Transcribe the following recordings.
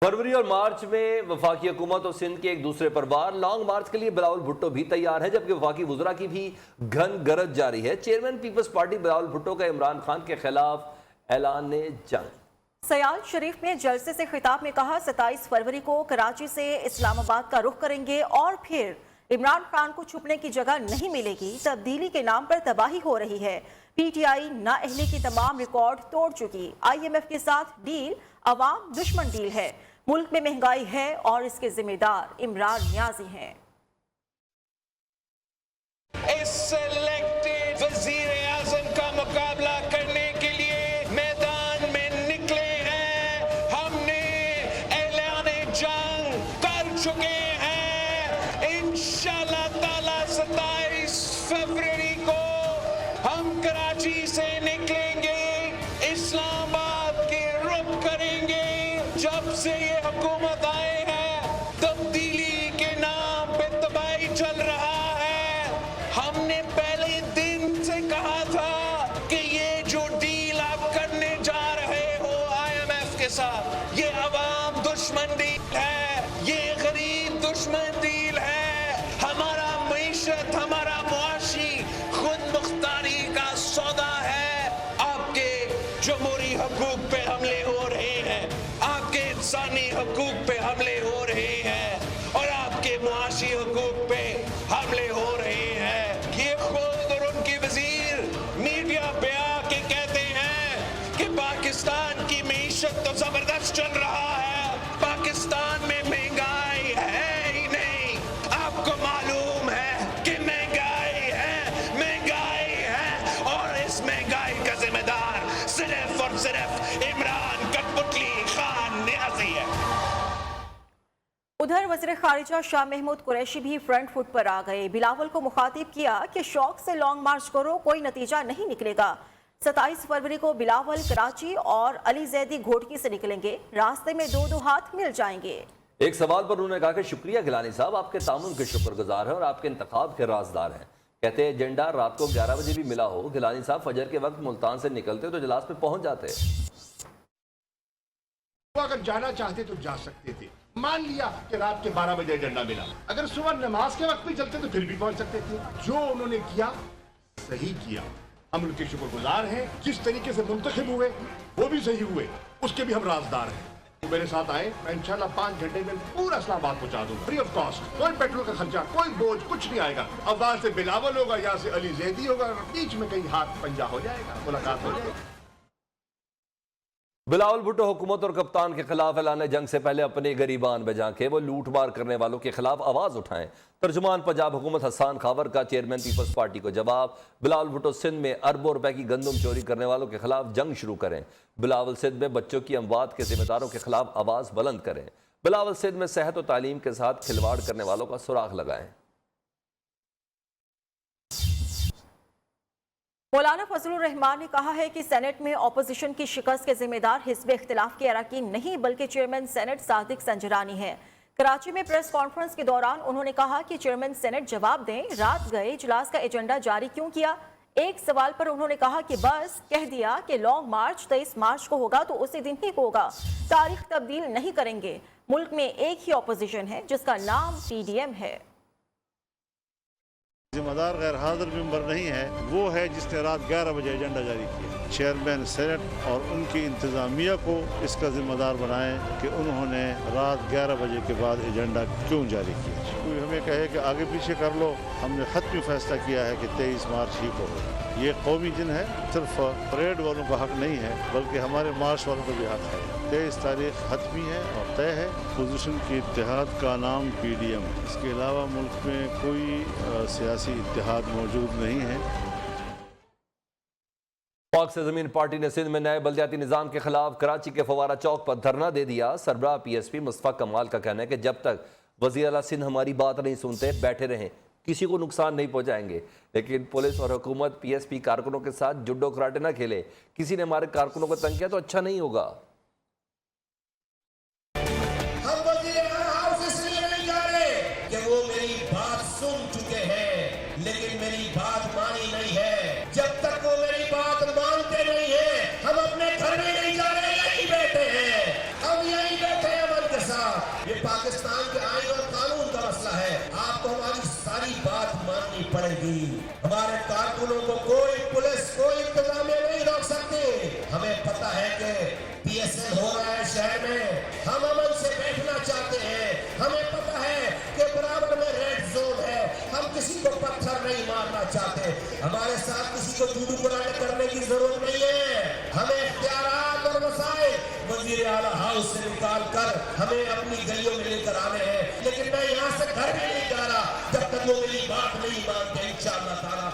फरवरी और मार्च में वफाकी हुकूमत और सिंध के एक दूसरे पर वार। लॉन्ग मार्च के लिए बिलावल भुट्टो भी तैयार है, जबकि वफाकी वुज़रा की भी घन गरज जारी है। Chairman people's party Bilawal Bhutto का इमरान खान के खिलाफ ऐलान जंग। सयाल शरीफ ने जलसे से खिताब में कहा, 27 फरवरी को कराची से इस्लामाबाद का रुख करेंगे और फिर इमरान खान को छुपने की जगह नहीं मिलेगी। तब्दीली के नाम पर तबाही हो रही है। पीटीआई नाअहली की तमाम रिकॉर्ड तोड़ चुकी। IMF के साथ डील अवाम दुश्मन डील है। मुल्क में महंगाई है और इसके जिम्मेदार इमरान नियाजी हैं। इलेक्टेड वज़ीर-ए-आज़म का मुकाबला करने के लिए मैदान में निकले हैं। हमने ऐलान जंग कर चुके हैं। इंशाअल्लाह ताला 27 फरवरी को हम कराची से निकलेंगे, इस्लामाबाद के रुख करेंगे। जब से ये हुकूमत आए हैं, तब्दीली के नाम पे तबाही चल रहा है। हमने पहले दिन से कहा था कि ये जो डील आप करने जा रहे हो IMF के साथ, ये अवाम दुश्मन डील है, ये गरीब दुश्मन डील है। हमारा मईशत, हमारा मुआशी खुद मुख्तारी का सौदा है। आपके जमहूरी हकूक पे हमले हो रहे हैं, आपके इंसानी हकूक पे हमले हो रहे हैं और आपके मुआशी हकूक पे हमले हो रहे हैं। ये खुद और उनकी वजीर मीडिया पे आके कहते हैं कि पाकिस्तान की मईशत तो जबरदस्त चल रहा है, पाकिस्तान में महंगाई है ही नहीं। आपको मालूम है कि महंगाई है और इस महंगाई का जिम्मेदार सिर्फ और सिर्फ इमरान कठपुतली खान नियाजी है। उधर वज़ीर खारिजा शाह महमूद कुरैशी भी फ्रंट फुट पर आ गए। बिलावल को मुखातिब किया कि शौक से लॉन्ग मार्च करो, कोई नतीजा नहीं निकलेगा। 27 फरवरी को बिलावल कराची और अली जैदी घोटकी से निकलेंगे। रास्ते में दो हाथ मिल जाएंगे। एक सवाल पर उन्होंने कहा कि शुक्रिया गिलानी साहब, आपके तामुन के शुक्रगुजार हैं और आपके इंतखाब के राजदार हैं। कहते हैं एजेंडा रात को 11 बजे भी मिला हो, गिलानी साहब फजर के वक्त मुल्तान से निकलते तो इजलास पे पहुंच जाते। वो अगर जाना चाहते तो जा सकते थे। मान लिया कि रात के 12 बजे एजेंडा मिला, अगर सुबह नमाज के वक्त भी चलते तो फिर भी पहुंच सकते थे। जो उन्होंने किया सही किया, हम उनके शुक्रगुजार हैं। जिस तरीके से मुंतखब हुए वो भी सही हुए, उसके भी हम राजदार हैं। मेरे साथ आए, मैं इंशाल्लाह 5 घंटे में पूरा इस्लामाबाद पहुंचा दूंगा, फ्री ऑफ कॉस्ट। कोई पेट्रोल का खर्चा, कोई बोझ, कुछ नहीं आएगा। अब वहां से बिलावल होगा, यहाँ से अली जैदी होगा, बीच में कहीं हाथ पंजा हो जाएगा, मुलाकात हो जाएगी। बिलावल भुट्टो हुकूमत और कप्तान के खिलाफ ऐलान जंग से पहले अपने गरीबान में झांके, वो लूट मार करने वालों के खिलाफ आवाज उठाएं। तर्जुमान पंजाब हुकूमत हसन खावर का चेयरमैन पीपल्स पार्टी को जवाब। बिलावल भुट्टो सिंध में अरबों रुपए की गंदम चोरी करने वालों के खिलाफ जंग शुरू करें। बिलावल सिंध में बच्चों की अमवात के जिम्मेदारों के खिलाफ आवाज बुलंद करें। बिलावल सिंध में सेहत और तालीम के साथ खिलवाड़ करने वालों का सुराग लगाएं। मौलाना फजलुर रहमान ने कहा है कि सेनेट में अपोजिशन की शिकस्त के जिम्मेदार हिज़्ब इख्तिलाफ के अरकान नहीं, बल्कि चेयरमैन सेनेट सादिक संजरानी है। कराची में प्रेस कॉन्फ्रेंस के दौरान उन्होंने कहा कि चेयरमैन सेनेट जवाब दें, रात गए इजलास का एजेंडा जारी क्यों किया। एक सवाल पर उन्होंने कहा कि बस कह दिया कि लॉन्ग मार्च 23 मार्च को होगा तो उसी दिन ही होगा, तारीख तब्दील नहीं करेंगे। मुल्क में एक ही अपोजिशन है जिसका नाम PDM है। जिम्मेदार गैर हाजिर मेंबर नहीं है, वो है जिसने रात 11 बजे एजेंडा जारी किया। चेयरमैन सेनेट और उनकी इंतज़ामिया को इसका जिम्मेदार बनाएं कि उन्होंने रात 11 बजे के बाद एजेंडा क्यों जारी किया। कोई हमें कहे कि आगे पीछे कर लो, हमने हतमी फैसला किया है कि 23 मार्च ही को होगा। ये कौमी दिन है, सिर्फ परेड वालों का हक नहीं है बल्कि हमारे मार्च वालों का भी हक है। 23 तारीख हतमी है और तय है। पोजीशन के इत्तेहाद का नाम PDM है। इसके अलावा मुल्क में कोई सियासी इत्तेहाद मौजूद नहीं है। पाक से जमीन पार्टी ने सिंध में नए बल्दियाती निज़ाम के खिलाफ कराची के फवारा चौक पर धरना दे दिया। सरबराह PSP मुस्तफा कमाल का कहना है कि जब तक वज़ीर आला सिंध हमारी बात नहीं सुनते, बैठे रहें, किसी को नुकसान नहीं पहुंचाएंगे। लेकिन पुलिस और हुकूमत PSP कारकुनों के साथ जुड्डो कराटे ना खेले। किसी ने हमारे कारकुनों को तंग किया तो अच्छा नहीं होगा। हम वज़ीर हाउस इसलिए नहीं जा रहे कि वो मेरी बात सुन चुके हैं, लेकिन मेरी बात मानी नहीं है। जब तक वो मेरी बात मानते नहीं है, हम अपने घर में नहीं जा रहे, यहीं बैठे हैं। हम यहीं बैठे हैं अमन के पड़ेगी। हमारे कारकुनों को कोई पुलिस कोई इंतजामिया नहीं रोक सकती। हमें पता है कि PSL हो रहा है शहर में, हम अमन से बैठना चाहते हैं। हमें पता है कि बराबर में रेड जोन है, हम किसी को पत्थर नहीं मारना चाहते। हमारे साथ किसी को जूडू कराने करने की जरूरत नहीं है। हमें इख्तियारात और वसाइल वजीर आला हाउस से निकाल कर हमें अपनी गलियों में लेकर आने हैं, लेकिन मैं यहाँ से घर भी नहीं जा रहा जब तक वो मेरी बात नहीं मानते इंशाअल्लाह ताला।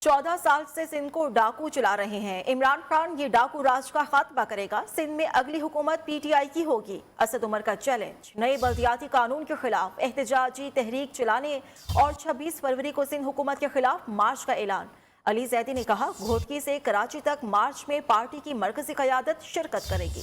14 साल से सिंध को डाकू चला रहे हैं। इमरान खान ये डाकू राज का खात्मा करेगा। सिंध में अगली हुकूमत PTI की होगी। असद उमर का चैलेंज, नए बल्दियाती कानून के खिलाफ एहतजाजी तहरीक चलाने और 26 फरवरी को सिंध हुकूमत के खिलाफ मार्च का ऐलान। अली जैदी ने कहा, घोटकी से कराची तक मार्च में पार्टी की मरकजी क़यादत शिरकत करेगी।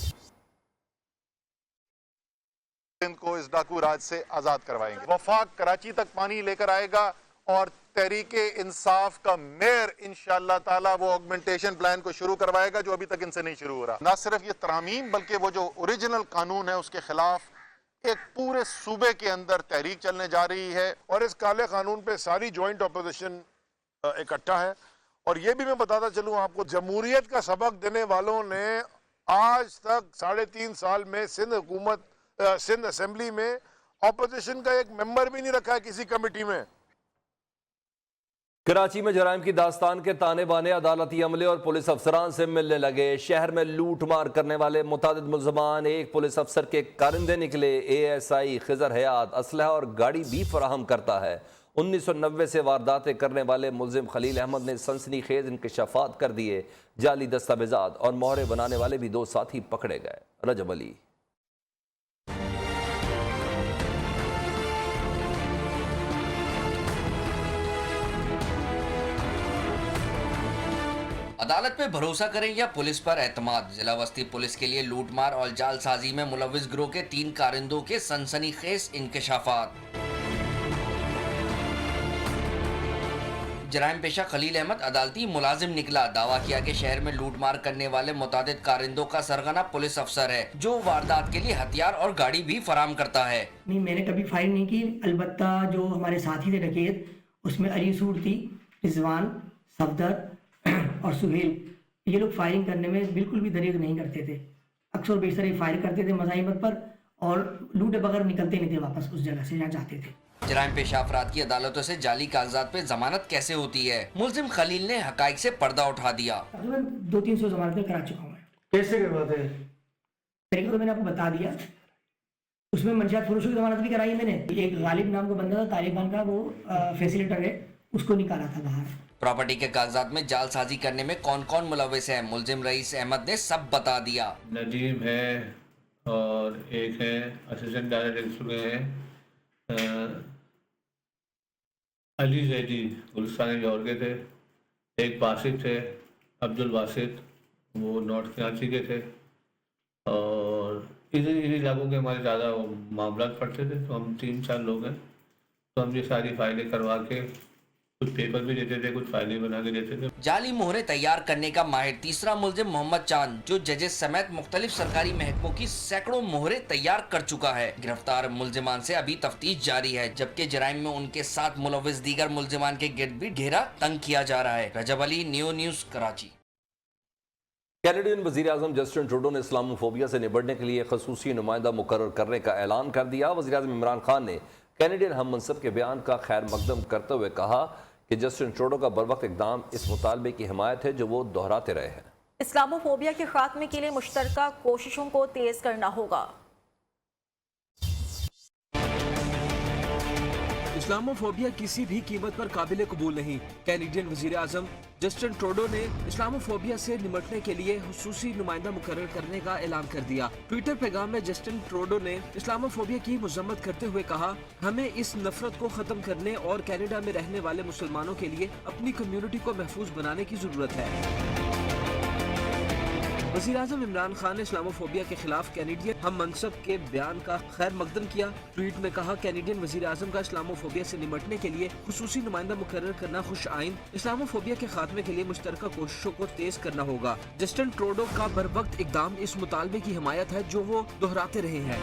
सिंध को इस डाकू राज से आजाद करवाएंगे। वफाक कराची तक पानी लेकर आएगा और तहरीके इंसाफ का मेयर इंशाअल्लाह ताला वो ऑगमेंटेशन प्लान को शुरू करवाएगा जो अभी तक इनसे नहीं शुरू हो रहा। ना सिर्फ ये तरमीम बल्कि वो जो ओरिजिनल कानून है उसके खिलाफ एक पूरे सूबे के अंदर तहरीक चलने जा रही है। और इस काले कानून पे सारी जॉइंट अपोजिशन इकट्ठा है। और ये भी मैं बताता चलूं आपको, जमहूरियत का सबक देने वालों ने आज तक 3.5 साल में सिंध असेंबली में ऑपोजिशन का एक मेंबर भी नहीं रखा है किसी कमेटी में। कराची में जराइम की दास्तान के ताने बाने अदालती अमले और पुलिस अफसरान से मिलने लगे। शहर में लूट मार करने वाले मुतादिद मुल्ज़मान एक पुलिस अफसर के कारिंदे निकले। ASI खिजर हयात असलहा और गाड़ी भी फराहम करता है। 1990 से वारदातें करने वाले मुल्जिम खलील अहमद ने सनसनीखेज इंकशाफात कर दिए। जाली दस्तावेजात और मोहरे बनाने वाले भी 2 साथी पकड़े गए। रजब अली। अदालत पे भरोसा करें या पुलिस पर एतमाद। जिला वस्ती पुलिस के लिए लूटमार और जालसाजी में मुलव्विस गिरोह के 3 कारिंदों के सनसनीखेज इंकशाफात। जराइम पेशा खलील अहमद अदालती मुलाजिम निकला। दावा किया कि शहर में लूटमार करने वाले मुतादिद कारिंदों का सरगना पुलिस अफसर है जो वारदात के लिए हथियार और गाड़ी भी फराम करता है। नहीं, मैंने कभी फायरिंग नहीं की। अलबत्ता जो हमारे साथी थे डकैत, उसमें अली सूर थी, रिजवान, सफदर और सुहेल, ये लोग फायरिंग करने में बिल्कुल भी दरीग नहीं करते थे। अक्सर बेशतर ये फायर करते थे मज़ाहिमत पर और लूटे बगैर निकलते नहीं थे वापस उस जगह से जहाँ जाते थे। जराइम पेशा अफराद की अदालतों से जाली कागजात पे जमानत कैसे होती है, मुल्जिम खलील ने हकाइक से पर्दा उठा दिया। 200-300 जमानतें करा चुका हूँ। कैसे करवाते हैं? तरीका तो मैंने आपको बता दिया। उसमें मंशियात फरोश की जमानत भी कराई मैंने। एक गालिब नाम का बंदा था तालिबान का, वो फैसिलिटर है, उसको निकाला था बाहर। प्रॉपर्टी के कागजात में जालसाजी करने में कौन कौन मुलव्विस है, मुल्जिम रईस अहमद ने सब बता दिया। नदीम है और एक है असिस्टेंट डायरेक्टर हैं, अली जैदी गुलिस्तान जौहर के थे, एक बासित थे, अब्दुल बासित, वो नॉर्थ कराची के थे। और इन्हीं इलाकों के हमारे ज़्यादा मामला पड़ते थे, तो हम 3-4 लोग हैं। तो हम ये सारी फाइलें करवा के कुछ पेपर भी देते थे, कुछ फाइलें बना के देते थे। जाली मोहरे तैयार करने का माहिर तीसरा मुल्जिम मोहम्मद चांद, जो जजेस समेत मुख्तलिफ सरकारी महकमों की सैकड़ों मोहरे तैयार कर चुका है। गिरफ्तार मुल्जिमान से अभी तफ्तीश जारी है, जबकि जराइम में उनके साथ मुलव्विस दीगर मुल्जिमान के गिर्द भी घेरा तंग किया जा रहा है। Rajab Ali, new news, Karachi. Canadian वज़ीर-ए-आज़म जस्टिन ट्रूडो ने इस्लामोफोबिया से निपटने के लिए खसूसी नुमाइंदा मुकर्रर करने का ऐलान कर दिया। वज़ीर-ए-आज़म इमरान खान ने कैनेडियन हम मनसब के बयान का खैर मकदम करते हुए कहा कि जस्टिन ट्रूडो का बरवक्त इक़दाम इस मुतालबे की हिमायत है जो वो दोहराते रहे हैं। इस्लामोफोबिया के खात्मे के लिए मुश्तरका कोशिशों को तेज करना होगा। इस्लामोफोबिया किसी भी कीमत पर काबिल कबूल नहीं। कैनेडियन वजीर आजम जस्टिन ट्रूडो ने इस्लामोफोबिया से निपटने के लिए हुसूसी नुमाइंदा मुकर्रर करने का ऐलान कर दिया। ट्विटर पैगाम में जस्टिन ट्रूडो ने इस्लामोफोबिया की मजम्मत करते हुए कहा, हमें इस नफरत को खत्म करने और कनाडा में रहने वाले मुसलमानों के लिए अपनी कम्युनिटी को महफूज बनाने की जरूरत है। वज़ीर आज़म इमरान खान ने इस्लामोफोबिया के खिलाफ कैनेडियन हम मनसब के बयान का खैर मकदम किया। ट्वीट में कहा, कैनेडियन वज़ीर आज़म का इस्लामोफोबिया से निपटने के लिए खुसूसी नुमाइंदा मुकर्रर करना खुश आइन। इस्लामोफोबिया के खात्मे के लिए मुश्तरका कोशिशों को तेज करना होगा। जस्टिन ट्रूडो का बरवक्त इक़दाम इस मुतालबे की हिमायत है जो वो दोहराते रहे हैं।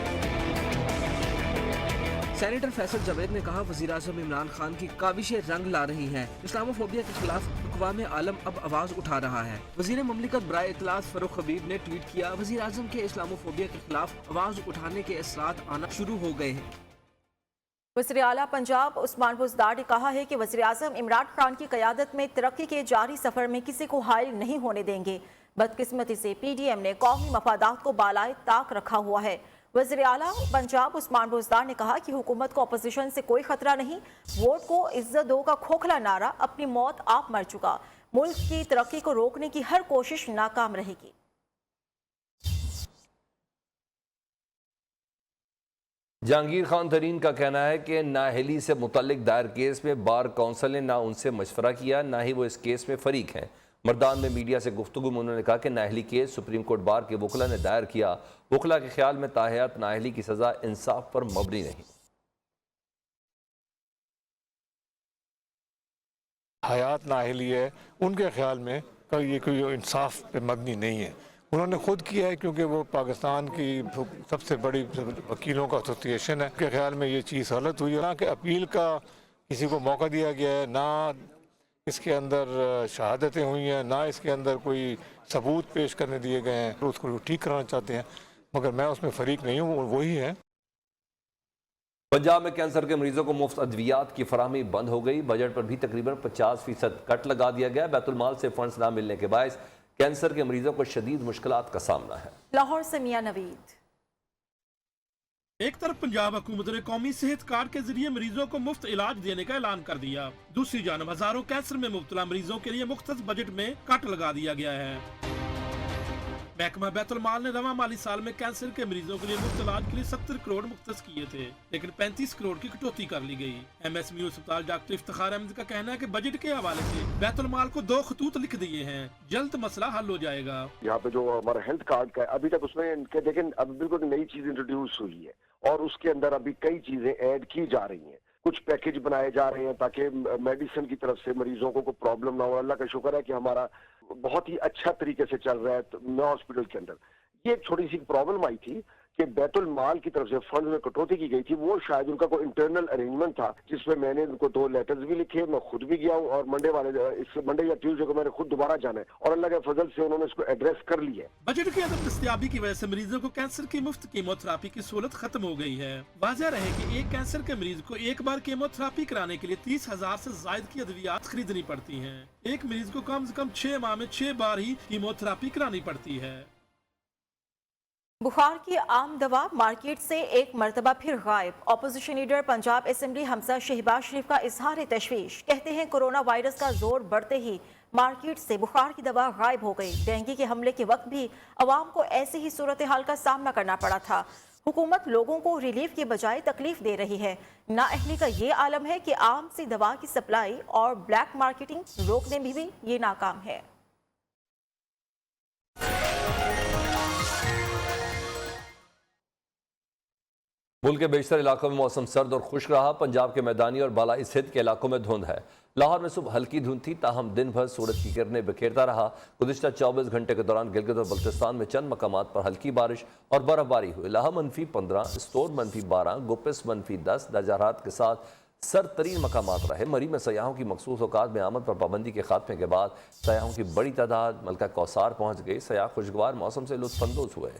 सेनेटर फैसल जावेद ने कहा, वज़ीर-ए-आज़म इमरान खान की काविशें रंग ला रही हैं। इस्लामोफोबिया के खिलाफ अक़वाम आलम अब आवाज़ उठा रहा है। वज़ीर मुमलिकत बराए इत्तलात फ़ारूक हबीब ने ट्वीट किया, वज़ीर-ए-आज़म के इस्लामोफोबिया के खिलाफ आवाज़ उठाने के असरात आना शुरू हो गए हैं। वज़ीर आला पंजाब उस्मान बुज़दार ने कहा है कि वज़ीर-ए-आज़म इमरान खान की क़यादत में तरक्की के जारी सफ़र में किसी को हायल नहीं होने देंगे। बदकिस्मती से PDM ने कौमी मफादात को बालाए ताक रखा हुआ है। वज़ीर आला पंजाब उस्मान बुज़दार ने कहा कि हुकूमत को अपोजिशन से कोई खतरा नहीं, वोट को इज्जत दो का खोखला नारा अपनी मौत आप मर चुका। मुल्क की तरक्की को रोकने की हर कोशिश नाकाम रहेगी। जहांगीर खान तरीन का कहना है कि नाअहली से मुतल्लिक दायर केस में बार कौंसिल ने ना उनसे मशवरा किया, ना ही वो इस केस में फरीक हैं। मर्दान में मीडिया से गुफ्तगू में उन्होंने कहा कि नाअहली केस सुप्रीम कोर्ट बार के वकला ने दायर किया। वकला के ख्याल में ताहयात नाअहली की सज़ा इंसाफ पर मबनी नहीं। हयात नाअहली है, उनके ख्याल में ये कोई इंसाफ पे मबनी नहीं है। उन्होंने खुद किया है क्योंकि वो पाकिस्तान की सबसे बड़ी वकीलों का एसोसिएशन है। उनके ख्याल में ये चीज़ गलत हुई है। ना कि अपील का किसी को मौका दिया गया है, ना इसके अंदर शहादतें हुई हैं, ना इसके अंदर कोई सबूत पेश करने दिए गए हैं। तो उसको ठीक कराना चाहते हैं, मगर मैं उसमें फरीक नहीं हूँ, वही है। पंजाब में कैंसर के मरीजों को मुफ्त अद्वियात की फराहमी बंद हो गई। बजट पर भी तकरीबन 50% कट लगा दिया गया। बैतुल माल से फंड्स ना मिलने के बायस कैंसर के मरीजों को शदीद मुश्किलात का सामना है। लाहौर से मियां नवीद। एक तरफ पंजाब हुकूमत ने कौमी सेहत कार्ड के जरिए मरीजों को मुफ्त इलाज देने का ऐलान कर दिया, दूसरी जानब हजारों कैंसर में मुब्तला मरीजों के लिए मुख्तस बजट में कट लगा दिया गया है। महकमा बैतुल माल ने रवा माली साल में कैंसर के मरीजों के लिए मुफ्त इलाज के लिए 70 करोड़ मुख्तस किए थे, लेकिन 35 करोड़ की कटौती कर ली गई। MSMU अस्पताल डॉक्टर इफ्तिखार अहमद का कहना है कि बजट के हवाले से बैतुल माल को 2 खतूत लिख दिए हैं, जल्द मसला हल हो जाएगा। यहाँ पे जो हमारा हेल्थ कार्ड का है, अभी तक उसमें देखें अब बिल्कुल नई चीज इंट्रोड्यूस हुई है और उसके अंदर अभी कई चीजें ऐड की जा रही हैं। कुछ पैकेज बनाए जा रहे हैं ताकि मेडिसिन की तरफ से मरीजों को कोई प्रॉब्लम ना हो। अल्लाह का शुक्र है कि हमारा बहुत ही अच्छा तरीके से चल रहा है हॉस्पिटल के अंदर। ये एक छोटी सी प्रॉब्लम आई थी कि बैतुल माल की तरफ से फंड में कटौती की गई थी। वो शायद उनका कोई इंटरनल अरेंजमेंट था जिसमें मैंने उनको 2 लेटर्स भी लिखे, मैं खुद भी गया हूँ और मंडे या ट्यूसडे को मैंने खुद दोबारा जाना है और अल्लाह के फजल से उन्होंने इसको एड्रेस कर लिया है। बजट के अंदर दस्तयाबी की वजह से मरीजों को कैंसर की मुफ्त कीमोथेरापी की सहूलत खत्म हो गई है। वाज़ेह रहे कि एक कैंसर के मरीज को एक बार कीमोथेरापी कराने के लिए 30,000 से ज्यादा की अद्वियात खरीदनी पड़ती है। एक मरीज को कम से कम 6 माह में 6 बार ही कीमोथेरापी करानी पड़ती है। बुखार की आम दवा मार्केट से एक मरतबा फिर गायब। Opposition leader Punjab assembly Hamza Shahbaz Sharif का इजहार तशवीश। कहते हैं कोरोना वायरस का जोर बढ़ते ही मार्केट से बुखार की दवा गायब हो गई। डेंगू के हमले के वक्त भी अवाम को ऐसी ही सूरत हाल का सामना करना पड़ा था। हुकूमत लोगों को रिलीफ के बजाय तकलीफ दे रही है। नाअहली का ये आलम है कि आम सी दवा की सप्लाई और ब्लैक मार्केटिंग रोकने में भी ये नाकाम है। मुल्क के बेशतर इलाकों में मौसम सर्द और खुश्क रहा। पंजाब के मैदानी और बालाई स्थित के इलाकों में धुंध है। लाहौर में सुबह हल्की धुंध थी, ताहम दिन भर सूरज की किरणें बिखेरता रहा। गुज़िश्ता 24 घंटे के दौरान गिलगित और बल्तिस्तान में चंद मकामात पर हल्की बारिश और बर्फबारी हुई। लाहा -15, स्टोर -12, गुपिस -10 दर्जा हरारत के साथ सरतरीन मकामात रहे। मरी में सयाहों की मखसूस औकात में आमद पर पाबंदी के खात्मे के बाद सयाहों की बड़ी तादाद मलका कौसार पहुँच गई। सयाह खुशगवार मौसम से लुत्फ़अंदोज़ हुए।